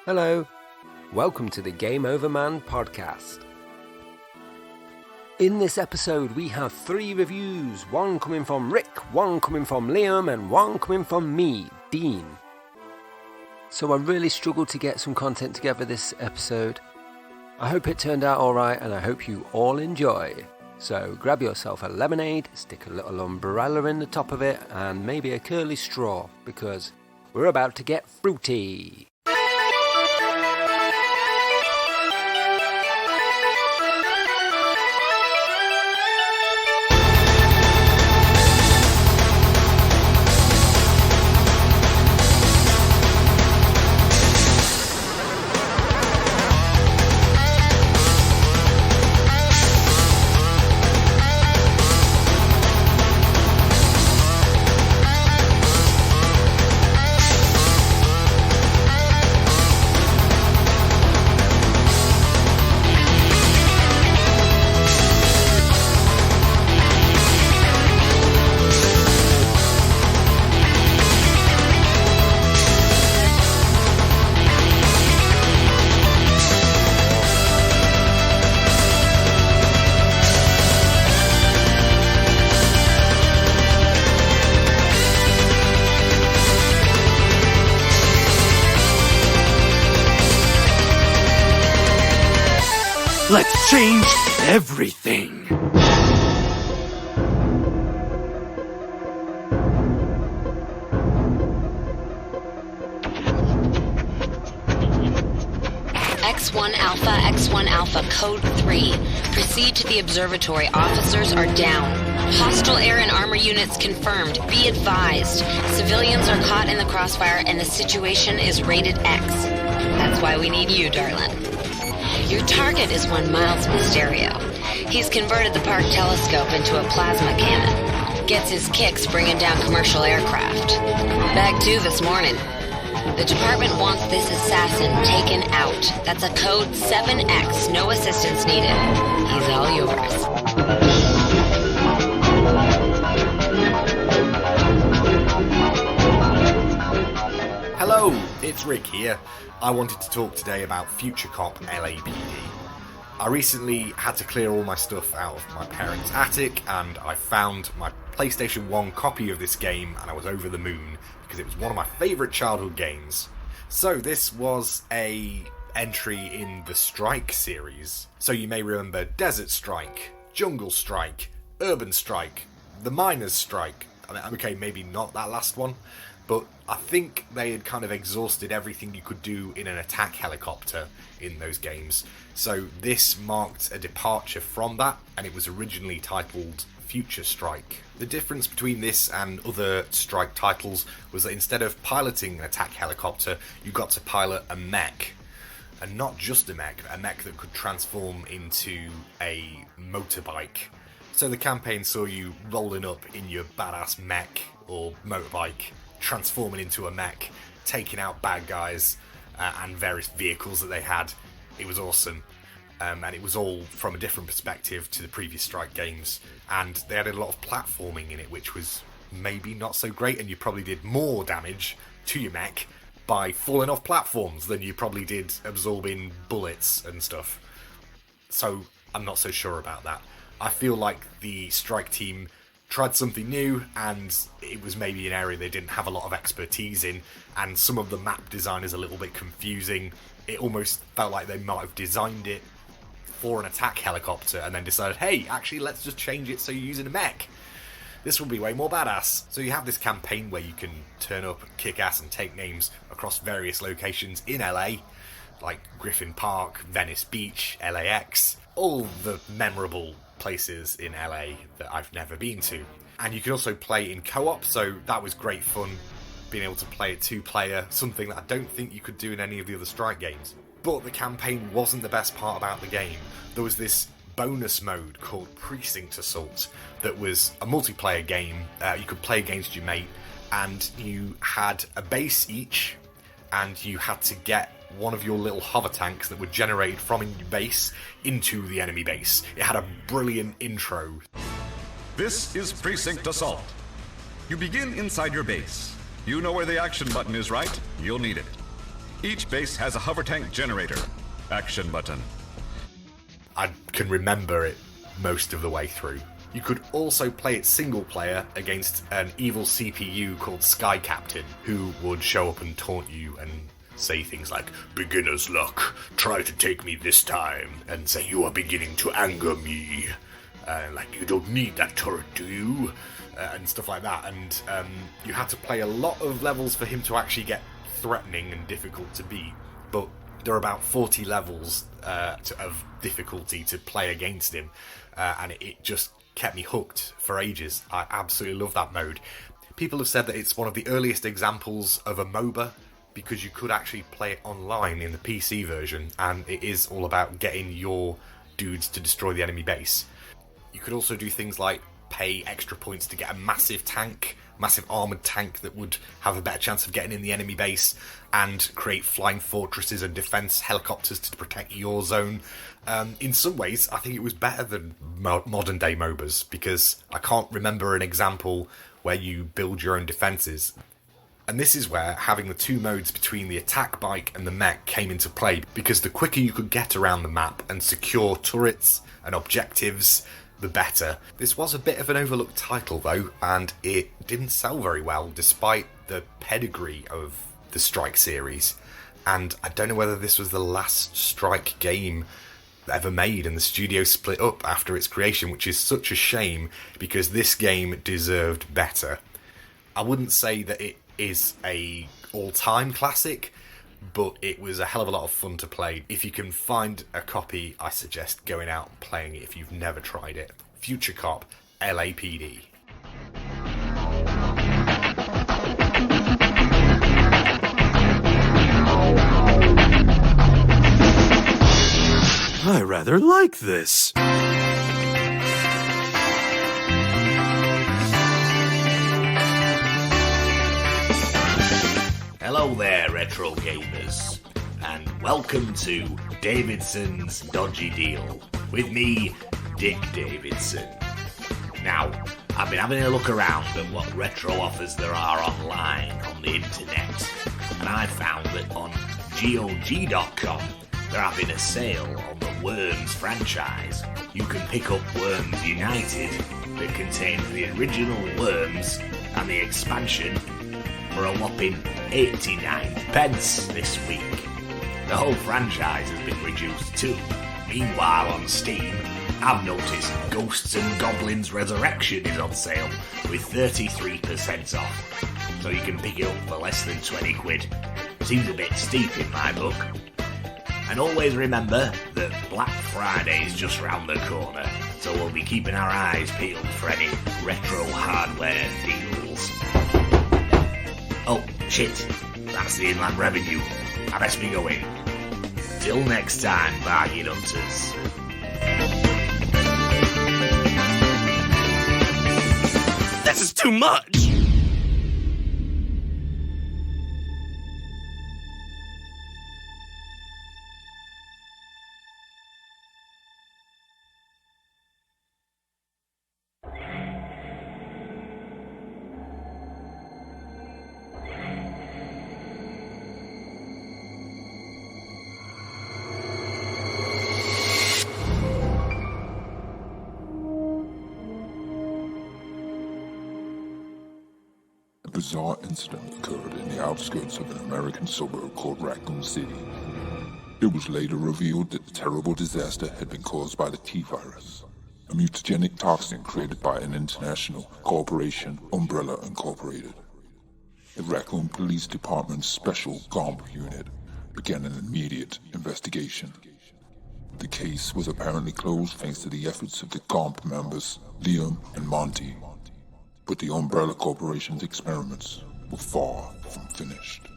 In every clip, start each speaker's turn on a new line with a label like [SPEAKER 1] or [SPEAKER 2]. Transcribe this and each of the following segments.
[SPEAKER 1] Hello, welcome to the Game Over Man podcast. In this episode we have 3 reviews, one coming from Rick, one coming from Liam and one coming from me, Dean. So I really struggled to get some content together this episode. I hope it turned out alright and I hope you all enjoy. So grab yourself a lemonade, stick a little umbrella in the top of it and maybe a curly straw because we're about to get fruity.
[SPEAKER 2] Let's change everything!
[SPEAKER 3] X1 Alpha, Code 3. Proceed to the observatory. Officers are down. Hostile air and armor units confirmed. Be advised. Civilians are caught in the crossfire and the situation is rated X. That's why we need you, darling. Your target is one Miles Mysterio. He's converted the park telescope into a plasma cannon. Gets his kicks bringing down commercial aircraft. Bag 2 this morning. The department wants this assassin taken out. That's a code 7X. No assistance needed. He's all yours.
[SPEAKER 4] Hello, it's Rick here. I wanted to talk today about Future Cop LAPD. I recently had to clear all my stuff out of my parents' attic and I found my PlayStation 1 copy of this game and I was over the moon because it was one of my favourite childhood games. So this was a entry in the Strike series. So you may remember Desert Strike, Jungle Strike, Urban Strike, the Miners Strike. Okay, maybe not that last one, but I think they had kind of exhausted everything you could do in an attack helicopter in those games. So this marked a departure from that, and it was originally titled Future Strike. The difference between this and other Strike titles was that instead of piloting an attack helicopter, you got to pilot a mech. And not just a mech that could transform into a motorbike. So the campaign saw you rolling up in your badass mech or motorbike, transforming into a mech, taking out bad guys and various vehicles that they had. It was awesome. And it was all from a different perspective to the previous Strike games. And they added a lot of platforming in it, which was maybe not so great. And you probably did more damage to your mech by falling off platforms than you probably did absorbing bullets and stuff. So I'm not so sure about that. I feel like the Strike team tried something new and it was maybe an area they didn't have a lot of expertise in, and some of the map design is a little bit confusing. It almost felt like they might have designed it for an attack helicopter and then decided, hey, actually let's just change it so you're using a mech. This will be way more badass. So you have this campaign where you can turn up, kick ass and take names across various locations in LA, like Griffin Park, Venice Beach, LAX, all the memorable places in LA that I've never been to. And you can also play in co-op, so that was great fun, being able to play it 2-player, something that I don't think you could do in any of the other Strike games. But the campaign wasn't the best part about the game. There was this bonus mode called Precinct Assault that was a multiplayer game. You could play against your mate and you had a base each and you had to get one of your little hover tanks that were generated from your base into the enemy base. It had a brilliant intro.
[SPEAKER 5] This is Precinct Assault. You begin inside your base. You know where the action button is, right? You'll need it. Each base has a hover tank generator. Action button.
[SPEAKER 4] I can remember it most of the way through. You could also play it single player against an evil CPU called Sky Captain, who would show up and taunt you and say things like, "Beginner's luck, try to take me this time," and say, "You are beginning to anger me. Like, you don't need that turret, do you?" And stuff like that. And you had to play a lot of levels for him to actually get threatening and difficult to beat. But there are about 40 levels of difficulty to play against him, and it just kept me hooked for ages. I absolutely love that mode. People have said that it's one of the earliest examples of a MOBA, because you could actually play it online in the PC version, and it is all about getting your dudes to destroy the enemy base. You could also do things like pay extra points to get a massive armoured tank that would have a better chance of getting in the enemy base, and create flying fortresses and defence helicopters to protect your zone. In some ways, I think it was better than modern day MOBAs, because I can't remember an example where you build your own defences. And this is where having the two modes between the attack bike and the mech came into play, because the quicker you could get around the map and secure turrets and objectives, the better. This was a bit of an overlooked title though, and it didn't sell very well despite the pedigree of the Strike series. And I don't know whether this was the last Strike game ever made, and the studio split up after its creation, which is such a shame, because this game deserved better. I wouldn't say that it is a all-time classic, but it was a hell of a lot of fun to play. If you can find a copy, I suggest going out and playing it if you've never tried it. Future Cop, LAPD.
[SPEAKER 2] I rather like this.
[SPEAKER 6] Hello there, retro gamers, and welcome to Davidson's Dodgy Deal, with me, Dick Davidson. Now, I've been having a look around at what retro offers there are online on the internet, and I found that on GOG.com they're having a sale on the Worms franchise. You can pick up Worms United, that contains the original Worms and the expansion, for a whopping 89 pence this week. The whole franchise has been reduced too. Meanwhile, on Steam, I've noticed Ghosts and Goblins Resurrection is on sale with 33% off, so you can pick it up for less than 20 quid. Seems a bit steep in my book. And always remember that Black Friday is just round the corner, so we'll be keeping our eyes peeled for any retro hardware deals. Oh, shit. That's the Inland Revenue. I best be going. Till next time, bargain hunters.
[SPEAKER 2] This is too much!
[SPEAKER 7] A bizarre incident occurred in the outskirts of an American suburb called Raccoon City. It was later revealed that the terrible disaster had been caused by the T-virus, a mutagenic toxin created by an international corporation, Umbrella Incorporated. The Raccoon Police Department's special GOMP unit began an immediate investigation. The case was apparently closed thanks to the efforts of the GOMP members, Liam and Monty. But the Umbrella Corporation's experiments were far from finished.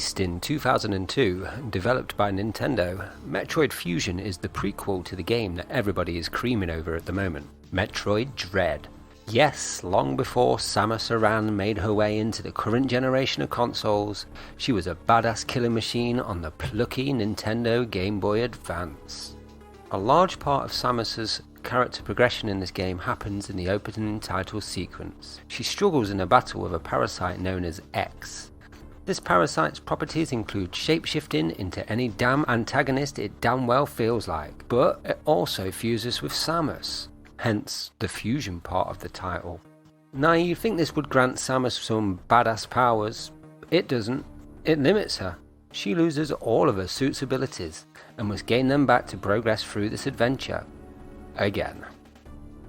[SPEAKER 1] Released in 2002, developed by Nintendo, Metroid Fusion is the prequel to the game that everybody is creaming over at the moment, Metroid Dread. Yes, long before Samus Aran made her way into the current generation of consoles, she was a badass killing machine on the plucky Nintendo Game Boy Advance. A large part of Samus's character progression in this game happens in the opening title sequence. She struggles in a battle with a parasite known as X. This parasite's properties include shapeshifting into any damn antagonist it damn well feels like, but it also fuses with Samus, hence the fusion part of the title. Now you'd think this would grant Samus some badass powers. It doesn't. It limits her. She loses all of her suit's abilities and must gain them back to progress through this adventure. Again.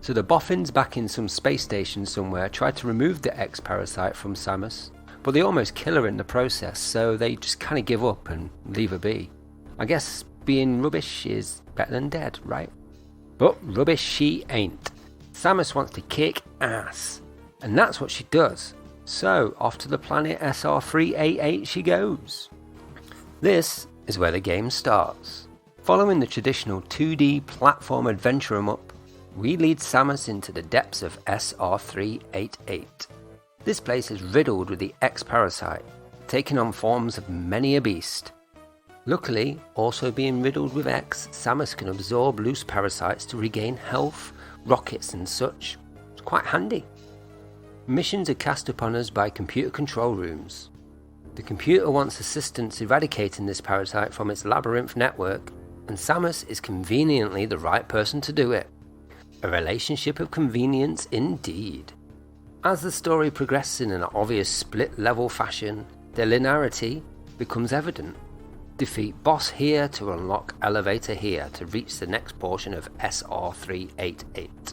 [SPEAKER 1] So the boffins back in some space station somewhere try to remove the X-parasite from Samus, but they almost kill her in the process, so they just kind of give up and leave her be. I guess being rubbish is better than dead, right? But rubbish she ain't. Samus wants to kick ass, and that's what she does. So off to the planet SR388 she goes. This is where the game starts. Following the traditional 2D platform adventure em-up, we lead Samus into the depths of SR388. This place is riddled with the X-parasite, taking on forms of many a beast. Luckily, also being riddled with X, Samus can absorb loose parasites to regain health, rockets and such. It's quite handy. Missions are cast upon us by computer control rooms. The computer wants assistance eradicating this parasite from its labyrinth network, and Samus is conveniently the right person to do it. A relationship of convenience indeed. As the story progresses in an obvious split-level fashion, the linearity becomes evident. Defeat boss here to unlock elevator here to reach the next portion of SR388.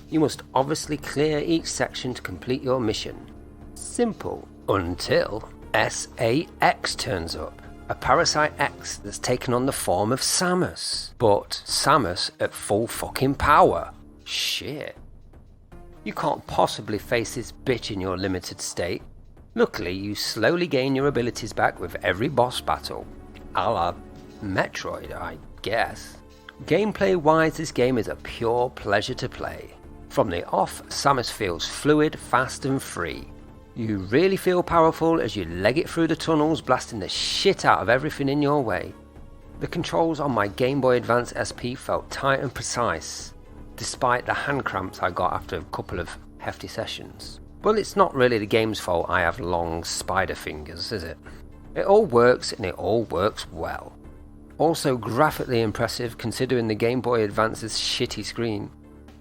[SPEAKER 1] You must obviously clear each section to complete your mission. Simple. Until SAX turns up. A Parasite X that's taken on the form of Samus. But Samus at full fucking power. Shit. You can't possibly face this bitch in your limited state. Luckily, you slowly gain your abilities back with every boss battle. A la Metroid, I guess. Gameplay-wise, this game is a pure pleasure to play. From the off, Samus feels fluid, fast and free. You really feel powerful as you leg it through the tunnels, blasting the shit out of everything in your way. The controls on my Game Boy Advance SP felt tight and precise, despite the hand cramps I got after a couple of hefty sessions. Well, it's not really the game's fault I have long spider fingers, is it? It all works and it all works well. Also graphically impressive considering the Game Boy Advance's shitty screen.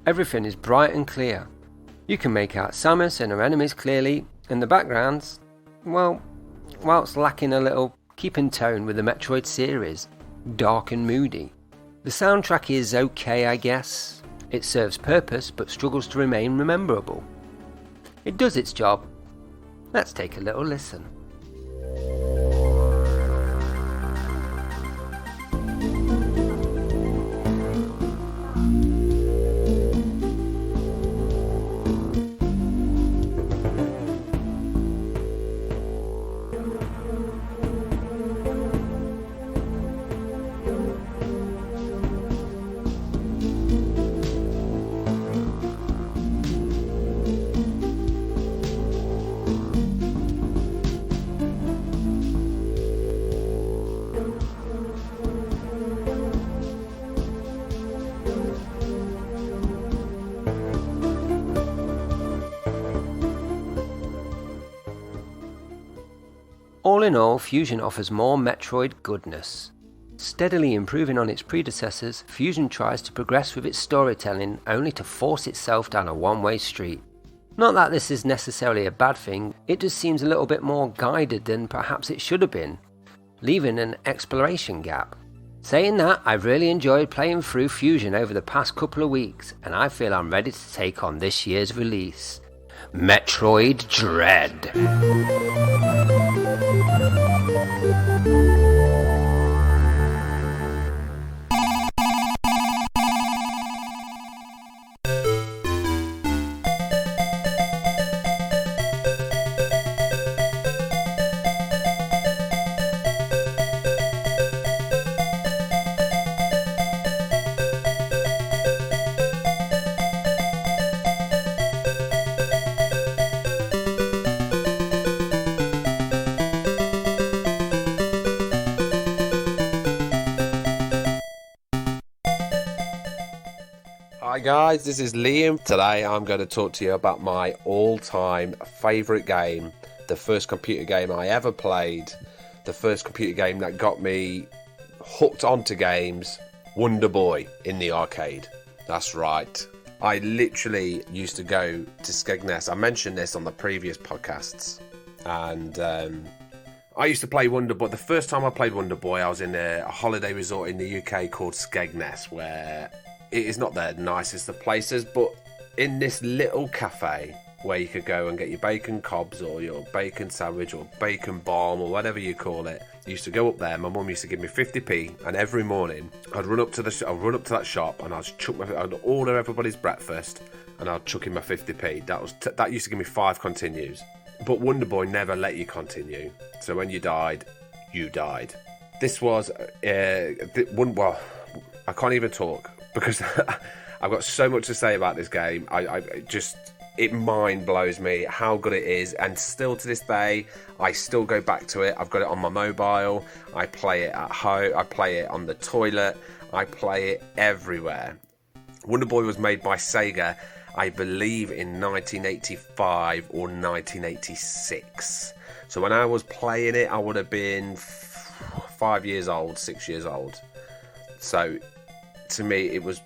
[SPEAKER 1] Everything is bright and clear. You can make out Samus and her enemies clearly, and the backgrounds, well, whilst lacking a little, keep in tone with the Metroid series, dark and moody. The soundtrack is okay, I guess. It serves purpose but struggles to remain rememberable. It does its job. Let's take a little listen. All in all, Fusion offers more Metroid goodness. Steadily improving on its predecessors, Fusion tries to progress with its storytelling only to force itself down a one-way street. Not that this is necessarily a bad thing, it just seems a little bit more guided than perhaps it should have been, leaving an exploration gap. Saying that, I've really enjoyed playing through Fusion over the past couple of weeks, and I feel I'm ready to take on this year's release, Metroid Dread. Hi guys, this is Liam. Today I'm going to talk to you about my all-time favourite game, the first computer game I ever played, the first computer game that got me hooked onto games, Wonder Boy in the arcade. That's right. I literally used to go to Skegness. I mentioned this on the previous podcasts, and I used to play Wonder Boy. The first time I played Wonder Boy, I was in a holiday resort in the UK called Skegness, where it is not the nicest of places, but in this little cafe where you could go and get your bacon cobs or your bacon sandwich or bacon bomb or whatever you call it, I used to go up there. My mum used to give me 50p, and every morning I'd run up to that shop and I'd order everybody's breakfast and I'd chuck in my 50p. That used to give me 5 continues. But Wonder Boy never let you continue. So when you died, you died. This was well, I can't even talk because I've got so much to say about this game. It mind blows me how good it is, and still to this day I still go back to it. I've got it on my mobile, I play it at home, I play it on the toilet, I play it everywhere. Wonder Boy was made by Sega, I believe in 1985 or 1986. So when I was playing it, I would have been 5 years old, 6 years old. So to me, it was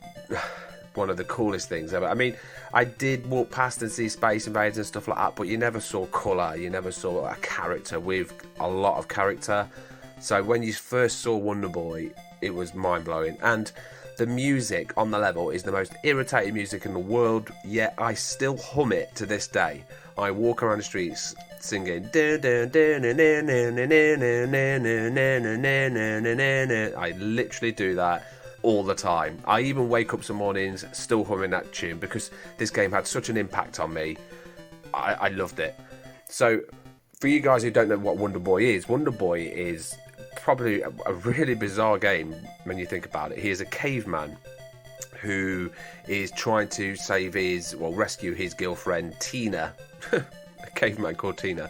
[SPEAKER 1] one of the coolest things ever. I mean, I did walk past and see Space Invaders and stuff like that, but you never saw colour, you never saw a character with a lot of character. So when you first saw Wonder Boy, it was mind-blowing. And the music on the level is the most irritating music in the world, yet I still hum it to this day. I walk around the streets singing. I literally do that all the time. I even wake up some mornings still humming that tune because this game had such an impact on me. I loved it. So for you guys who don't know what Wonder Boy is probably a really bizarre game when you think about it. He is a caveman who is trying to rescue his girlfriend Tina, a caveman called Tina,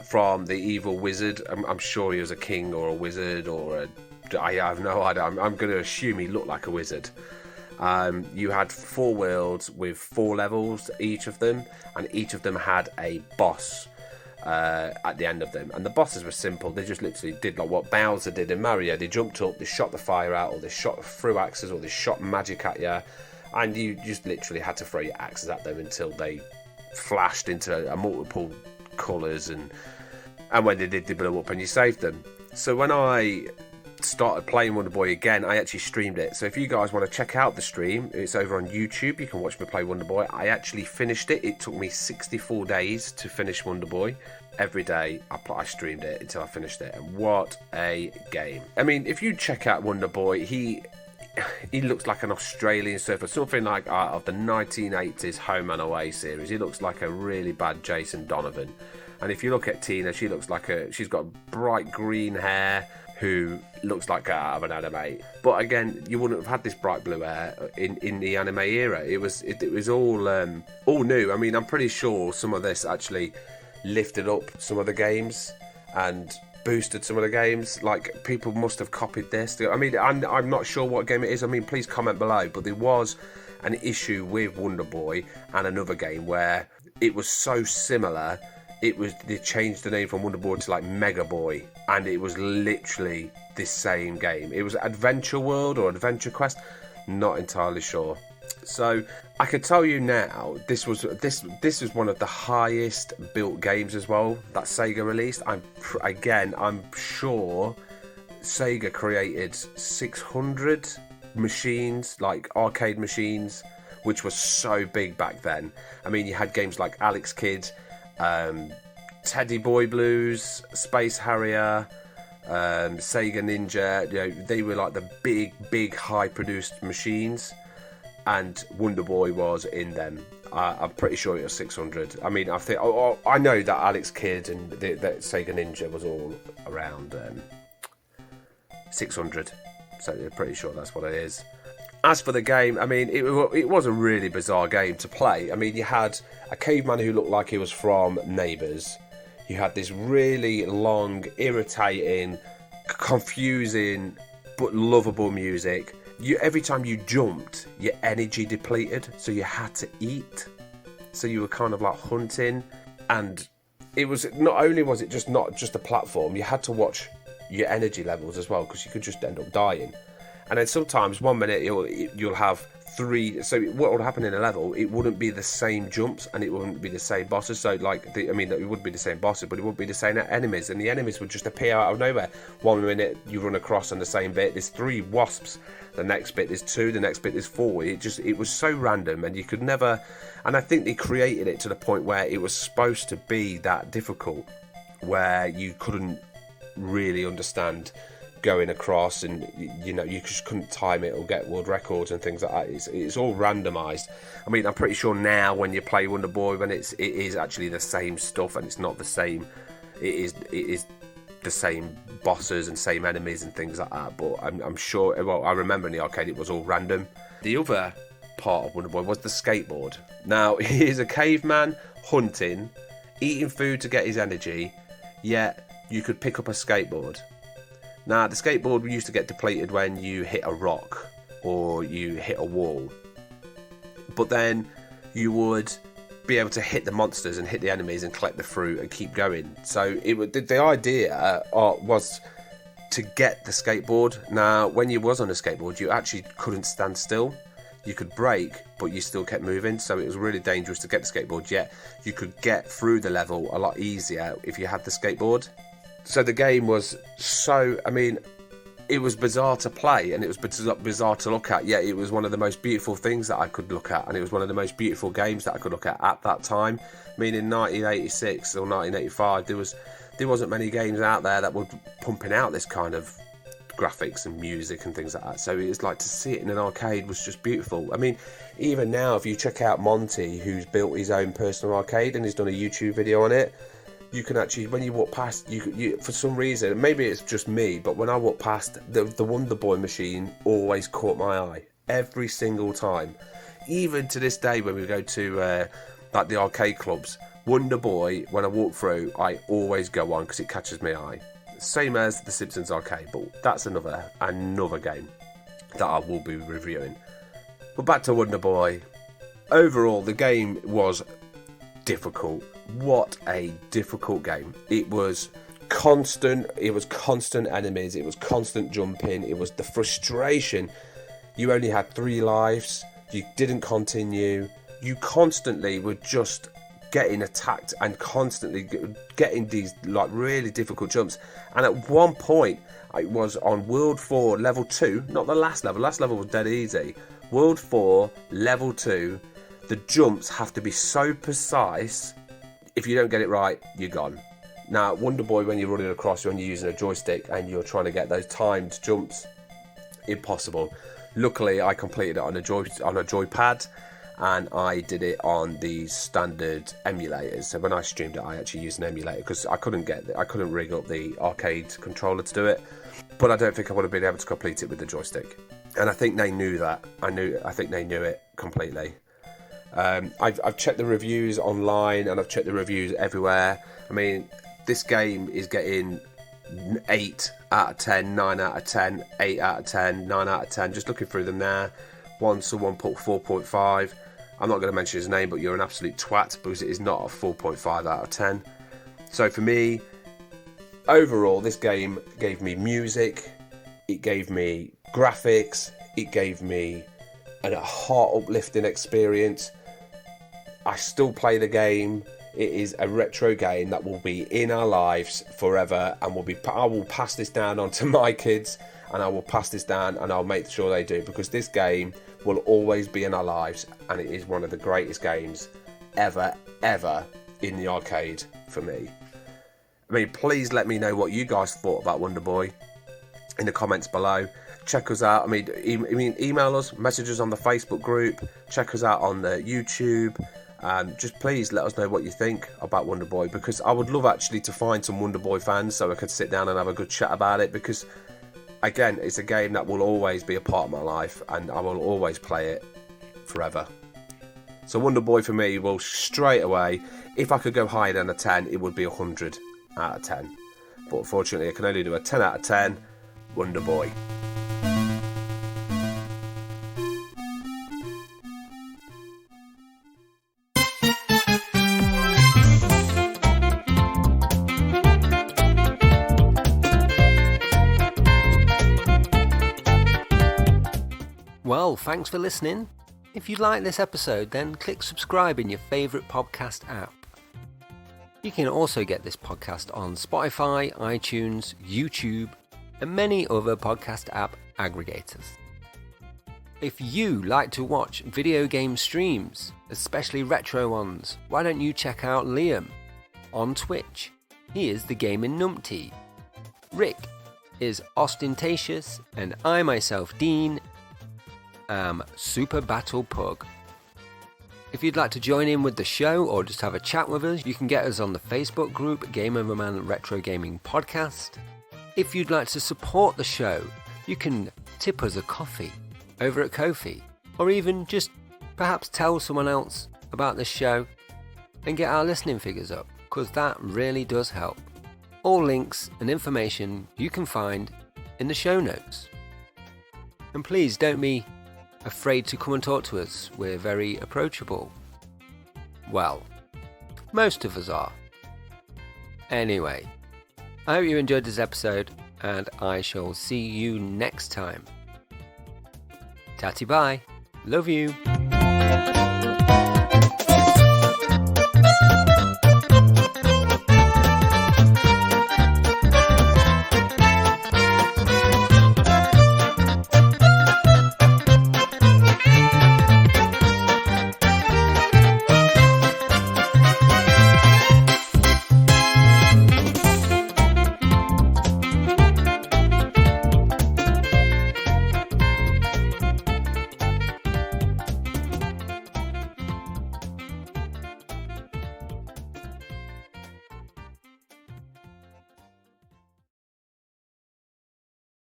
[SPEAKER 1] from the evil wizard. I'm sure he was a king or a wizard I have no idea. I'm going to assume he looked like a wizard. You had 4 worlds with 4 levels, each of them, and each of them had a boss at the end of them. And the bosses were simple. They just literally did like what Bowser did in Mario. They jumped up, they shot the fire out, or they shot through axes, or they shot magic at you, and you just literally had to throw your axes at them until they flashed into multiple colours, and when they did, they blew up and you saved them. So when I started playing Wonder Boy again, I actually streamed it. So if you guys want to check out the stream, it's over on YouTube. You can watch me play Wonder Boy. I actually finished it. It took me 64 days to finish Wonder Boy. Every day I streamed it until I finished it, and what a game. I mean, if you check out Wonder Boy, he looks like an Australian surfer, something like out of the 1980s Home and Away series. He looks like a really bad Jason Donovan. And if you look at Tina, she's got bright green hair, who looks like out of an anime. But again, you wouldn't have had this bright blue hair in the anime era. It was all new. I mean, I'm pretty sure some of this actually lifted up some of the games and boosted some of the games. Like, people must have copied this. I mean, I'm not sure what game it is. I mean, please comment below. But there was an issue with Wonder Boy and another game where it was so similar. They changed the name from Wonder Boy to like Mega Boy, and it was literally the same game. It was Adventure World or Adventure Quest, not entirely sure. So I can tell you now, this was one of the highest built games as well that Sega released. I'm sure Sega created 600 machines, like arcade machines, which was so big back then. I mean, you had games like Alex Kidd, Teddy Boy Blues, Space Harrier, Sega Ninja. You know, they were like the big high-produced machines, and Wonder Boy was in them. I'm pretty sure it was 600. I mean, I know that Alex Kidd and the Sega Ninja was all around 600. So I'm pretty sure that's what it is. As for the game, I mean, it was a really bizarre game to play. I mean, you had a caveman who looked like he was from Neighbours. You had this really long, irritating, confusing, but lovable music. every time you jumped, your energy depleted, so you had to eat. So you were kind of like hunting, and it was not only was it just not just a platform, you had to watch your energy levels as well, because you could just end up dying. And then sometimes 1 minute you'll have 3. So what would happen in a level? It wouldn't be the same jumps, and it wouldn't be the same bosses. So it would be the same bosses, but it wouldn't be the same enemies, and the enemies would just appear out of nowhere. 1 minute you run across on the same bit, there's 3 wasps. The next bit is 2. The next bit is 4. It was so random, and you could never. And I think they created it to the point where it was supposed to be that difficult, where you couldn't really understand going across, and you just couldn't time it or get world records and things like that. It's all randomized. I mean, I'm pretty sure now when you play Wonder Boy, when it is actually the same stuff, and it's not the same. It is the same bosses and same enemies and things like that. But I'm sure. Well, I remember in the arcade it was all random. The other part of Wonder Boy was the skateboard. Now he's a caveman hunting, eating food to get his energy, yet you could pick up a skateboard. Now, the skateboard used to get depleted when you hit a rock or you hit a wall. But then you would be able to hit the monsters and hit the enemies and collect the fruit and keep going. So the idea was to get the skateboard. Now, when you was on a skateboard, you actually couldn't stand still. You could brake, but you still kept moving. So it was really dangerous to get the skateboard, yet you could get through the level a lot easier if you had the skateboard. So the game was it was bizarre to play, and it was bizarre to look at, yet it was one of the most beautiful things that I could look at, and it was one of the most beautiful games that I could look at that time. I mean, in 1986 or 1985, there wasn't many games out there that were pumping out this kind of graphics and music and things like that. So it was like, to see it in an arcade was just beautiful. I mean, even now, if you check out Monty, who's built his own personal arcade and he's done a YouTube video on it, you can actually, when you walk past, you for some reason, maybe it's just me, but when I walk past, the Wonder Boy machine always caught my eye every single time. Even to this day, when we go to like the arcade clubs, Wonder Boy, when I walk through, I always go on because it catches my eye. Same as the Simpsons arcade, but that's another game that I will be reviewing. But back to Wonder Boy. Overall, the game was difficult. What a difficult game. It was constant enemies, it was constant jumping, it was the frustration. You only had 3 lives, you didn't continue, you constantly were just getting attacked and constantly getting these like really difficult jumps. And at one point, I was on World 4 level 2, not the last level was dead easy. World 4 level 2, the jumps have to be so precise. If you don't get it right, you're gone. Now, Wonder Boy, when you're running across, when you're using a joystick and you're trying to get those timed jumps, impossible. Luckily, I completed it on a joypad, and I did it on the standard emulators. So when I streamed it, I actually used an emulator because I couldn't rig up the arcade controller to do it. But I don't think I would have been able to complete it with the joystick. And I think they knew that. I think they knew it completely. I've checked the reviews online, and I've checked the reviews everywhere. I mean, this game is getting 8 out of 10, 9 out of 10, 8 out of 10, 9 out of 10. Just looking through them there. Someone put 4.5. I'm not going to mention his name, but you're an absolute twat, because it is not a 4.5 out of 10. So for me, overall, this game gave me music, it gave me graphics, it gave me a heart uplifting experience. I still play the game. It is a retro game that will be in our lives forever, and I will pass this down onto my kids, and I will pass this down, and I'll make sure they do, because this game will always be in our lives, and it is one of the greatest games ever in the arcade for me. I mean, please let me know what you guys thought about Wonder Boy in the comments below. Check us out. I mean, email us, message us on the Facebook group, check us out on the YouTube. Just please let us know what you think about Wonder Boy, because I would love actually to find some Wonder Boy fans so I could sit down and have a good chat about it, because again, it's a game that will always be a part of my life, and I will always play it forever. So Wonder Boy for me will straight away, if I could go higher than a 10, it would be 100 out of 10. But unfortunately, I can only do a 10 out of 10. Wonder Boy. Well, thanks for listening. If you like this episode, then click subscribe in your favourite podcast app. You can also get this podcast on Spotify, iTunes, YouTube, and many other podcast app aggregators. If you like to watch video game streams, especially retro ones, why don't you check out Liam on Twitch? He is the Gaming Numpty. Rick is Ostentatious, and I myself, Dean, am Super Battle Pug. If you'd like to join in with the show or just have a chat with us, you can get us on the Facebook group Gamer Man Retro Gaming Podcast. If you'd like to support the show, you can tip us a coffee over at Ko-fi, or even just perhaps tell someone else about this show and get our listening figures up, because that really does help. All links and information you can find in the show notes. And please don't be afraid to come and talk to us. We're very approachable. Well, most of us are. Anyway, I hope you enjoyed this episode, and I shall see you next time. Tatty bye. Love you.